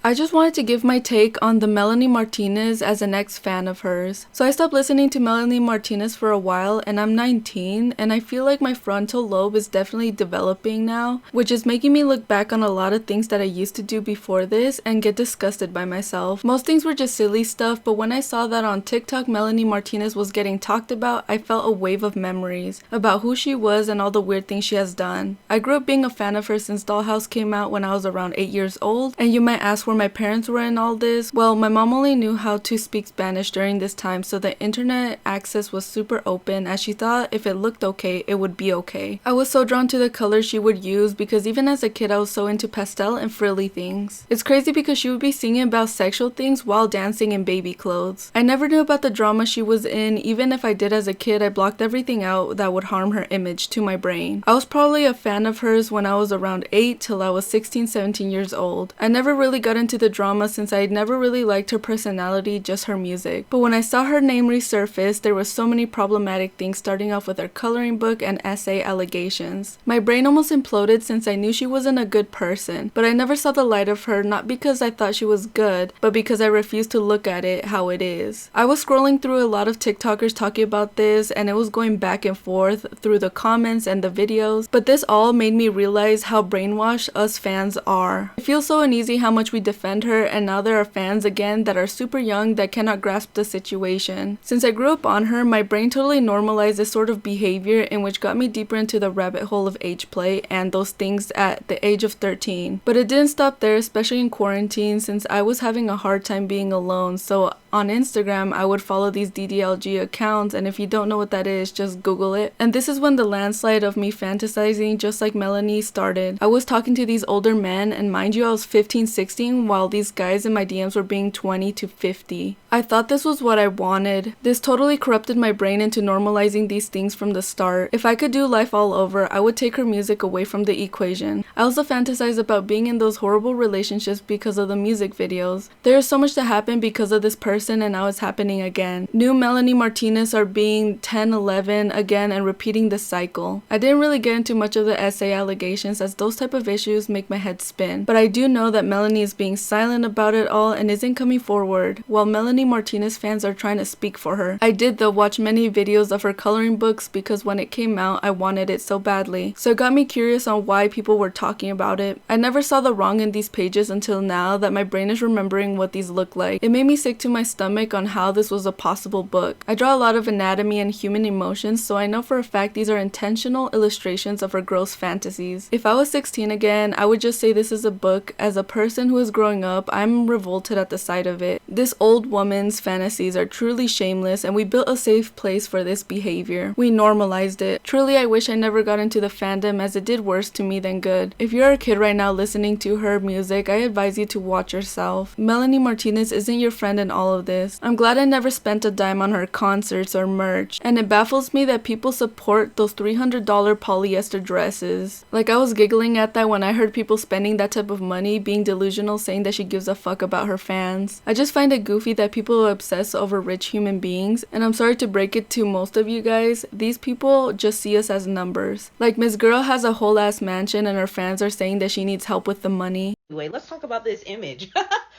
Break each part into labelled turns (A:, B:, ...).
A: I just wanted to give my take on the Melanie Martinez as an ex-fan of hers. So I stopped listening to Melanie Martinez for a while, and I'm 19, and I feel like my frontal lobe is definitely developing now, which is making me look back on a lot of things that I used to do before this and get disgusted by myself. Most things were just silly stuff, but when I saw that on TikTok Melanie Martinez was getting talked about, I felt a wave of memories about who she was and all the weird things she has done. I grew up being a fan of her since Dollhouse came out when I was around 8 years old, and you might ask where my parents were in all this. Well, my mom only knew how to speak Spanish during this time, so the internet access was super open, as she thought if it looked okay, it would be okay. I was so drawn to the colors she would use because even as a kid I was so into pastel and frilly things. It's crazy because she would be singing about sexual things while dancing in baby clothes. I never knew about the drama she was in. Even if I did as a kid, I blocked everything out that would harm her image to my brain. I was probably a fan of hers when I was around 8 till I was 16-17 years old. I never really got into the drama since I never really liked her personality, just her music. But when I saw her name resurface, there was so many problematic things, starting off with her coloring book and essay allegations. My brain almost imploded since I knew she wasn't a good person, but I never saw the light of her, not because I thought she was good, but because I refused to look at it how it is. I was scrolling through a lot of TikTokers talking about this, and it was going back and forth through the comments and the videos, but this all made me realize how brainwashed us fans are. It feels so uneasy how much we defend her, and now there are fans again that are super young that cannot grasp the situation. Since I grew up on her, my brain totally normalized this sort of behavior, in which got me deeper into the rabbit hole of age play and those things at the age of 13. But it didn't stop there, especially in quarantine, since I was having a hard time being alone. So on Instagram, I would follow these DDLG accounts, and if you don't know what that is, just Google it. And this is when the landslide of me fantasizing just like Melanie started. I was talking to these older men, and mind you, I was 15-16, while these guys in my DMs were being 20 to 50. I thought this was what I wanted. This totally corrupted my brain into normalizing these things from the start. If I could do life all over, I would take her music away from the equation. I also fantasize about being in those horrible relationships because of the music videos. There is so much that happened because of this person, and now it's happening again. New Melanie Martinez are being 10, 11 again and repeating the cycle. I didn't really get into much of the essay allegations, as those type of issues make my head spin, but I do know that Melanie is being silent about it all and isn't coming forward, while Melanie Martinez fans are trying to speak for her. I did though watch many videos of her coloring books because when it came out I wanted it so badly, so it got me curious on why people were talking about it. I never saw the wrong in these pages until now that my brain is remembering what these look like. It made me sick to my stomach on how this was a possible book. I draw a lot of anatomy and human emotions, so I know for a fact these are intentional illustrations of her gross fantasies. If I was 16 again, I would just say this is a book. As a person who is growing up, I'm revolted at the sight of it. This old woman's fantasies are truly shameless, and we built a safe place for this behavior. We normalized it. Truly, I wish I never got into the fandom, as it did worse to me than good. If you're a kid right now listening to her music, I advise you to watch yourself. Melanie Martinez isn't your friend in all of this. I'm glad I never spent a dime on her concerts or merch, and it baffles me that people support those $300 polyester dresses. Like, I was giggling at that when I heard people spending that type of money being delusional, saying that she gives a fuck about her fans. I just find it goofy that people obsess over rich human beings, and I'm sorry to break it to most of you guys, these people just see us as numbers. Like, Miss Girl has a whole ass mansion and her fans are saying that she needs help with the money.
B: Anyway, let's talk about this image.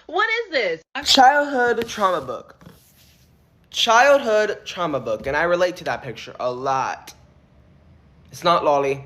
B: What is this?
C: Childhood trauma book. Childhood trauma book, and I relate to that picture a lot. It's not lolly,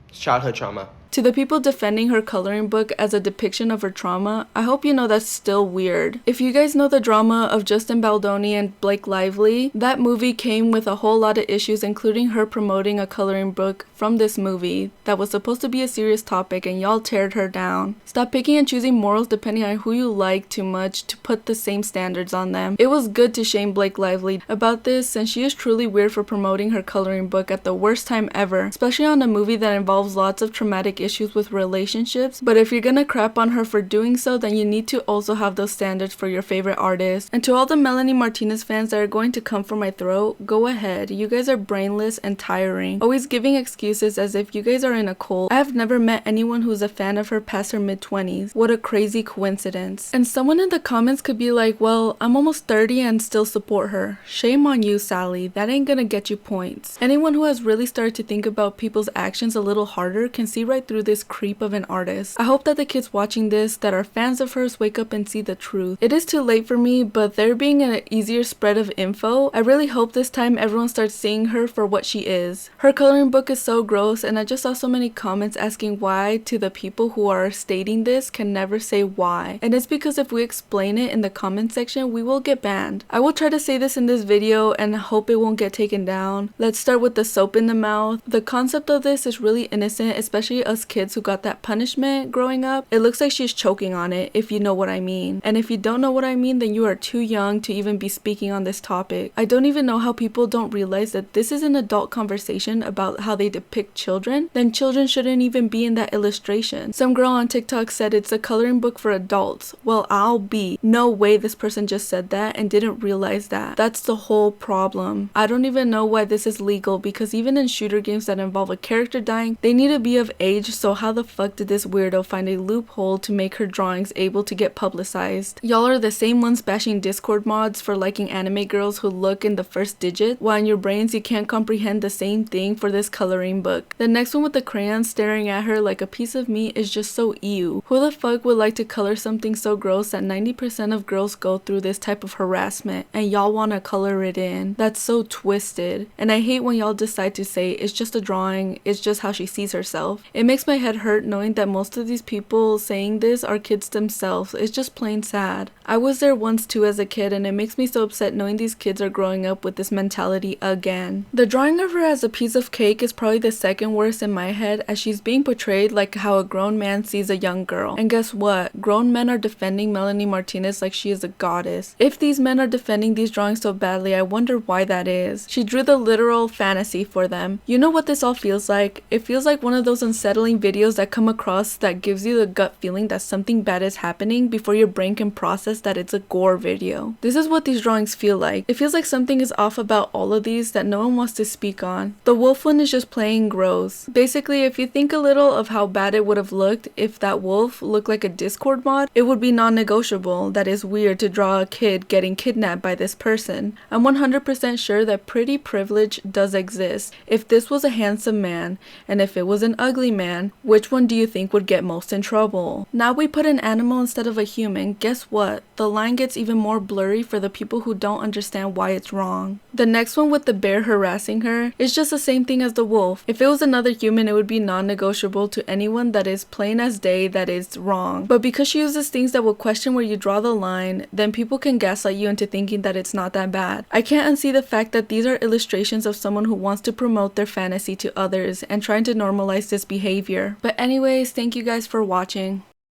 C: it's childhood trauma.
A: To the people defending her coloring book as a depiction of her trauma, I hope you know that's still weird. If you guys know the drama of Justin Baldoni and Blake Lively, that movie came with a whole lot of issues, including her promoting a coloring book from this movie that was supposed to be a serious topic, and y'all teared her down. Stop picking and choosing morals depending on who you like too much to put the same standards on them. It was good to shame Blake Lively about this, since she is truly weird for promoting her coloring book at the worst time ever, especially on a movie that involves lots of traumatic issues with relationships. But if you're gonna crap on her for doing so, then you need to also have those standards for your favorite artist. And to all the Melanie Martinez fans that are going to come for my throat, go ahead. You guys are brainless and tiring, always giving excuses as if you guys are in a cult. I have never met anyone who's a fan of her past her mid-20s. What a crazy coincidence. And someone in the comments could be like, well, I'm almost 30 and still support her. Shame on you, Sally. That ain't gonna get you points. Anyone who has really started to think about people's actions a little harder can see right get through this creep of an artist. I hope that the kids watching this that are fans of hers wake up and see the truth. It is too late for me, but there being an easier spread of info, I really hope this time everyone starts seeing her for what she is. Her coloring book is so gross, and I just saw so many comments asking why to the people who are stating this can never say why. And it's because if we explain it in the comment section, we will get banned. I will try to say this in this video and hope it won't get taken down. Let's start with the soap in the mouth. The concept of this is really innocent, especially us kids who got that punishment growing up. It looks like she's choking on it, if you know what I mean. And if you don't know what I mean, then you are too young to even be speaking on this topic. I don't even know how people don't realize that this is an adult conversation about how they depict children. Then children shouldn't even be in that illustration. Some girl on TikTok said it's a coloring book for adults. Well, I'll be. No way this person just said that and didn't realize that. That's the whole problem. I don't even know why this is legal, because even in shooter games that involve a character dying, they need to be of age, so how the fuck did this weirdo find a loophole to make her drawings able to get publicized? Y'all are the same ones bashing Discord mods for liking anime girls who look in the first digit, while in your brains you can't comprehend the same thing for this coloring book. The next one with the crayon staring at her like a piece of meat is just so ew. Who the fuck would like to color something so gross that 90% of girls go through this type of harassment, and y'all wanna color it in? That's so twisted. And I hate when y'all decide to say it's just a drawing, it's just how she sees herself. It makes my head hurt knowing that most of these people saying this are kids themselves. It's just plain sad. I was there once too as a kid, and it makes me so upset knowing these kids are growing up with this mentality again. The drawing of her as a piece of cake is probably the second worst in my head, as she's being portrayed like how a grown man sees a young girl. And guess what? Grown men are defending Melanie Martinez like she is a goddess. If these men are defending these drawings so badly, I wonder why that is. She drew the literal fantasy for them. You know what this all feels like? It feels like one of those unsettling videos that come across that gives you the gut feeling that something bad is happening before your brain can process that it's a gore video. This is what these drawings feel like. It feels like something is off about all of these that no one wants to speak on. The wolf one is just plain gross. Basically, if you think a little of how bad it would have looked if that wolf looked like a Discord mod, it would be non-negotiable that it's weird to draw a kid getting kidnapped by this person. I'm 100% sure that pretty privilege does exist. If this was a handsome man, and if it was an ugly man, which one do you think would get most in trouble? Now we put an animal instead of a human. Guess what? The line gets even more blurry for the people who don't understand why it's wrong. The next one with the bear harassing her is just the same thing as the wolf. If it was another human, it would be non-negotiable to anyone that is plain as day that it's wrong. But because she uses things that will question where you draw the line, then people can gaslight you into thinking that it's not that bad. I can't unsee the fact that these are illustrations of someone who wants to promote their fantasy to others and trying to normalize this behavior. But anyways, thank you guys for watching.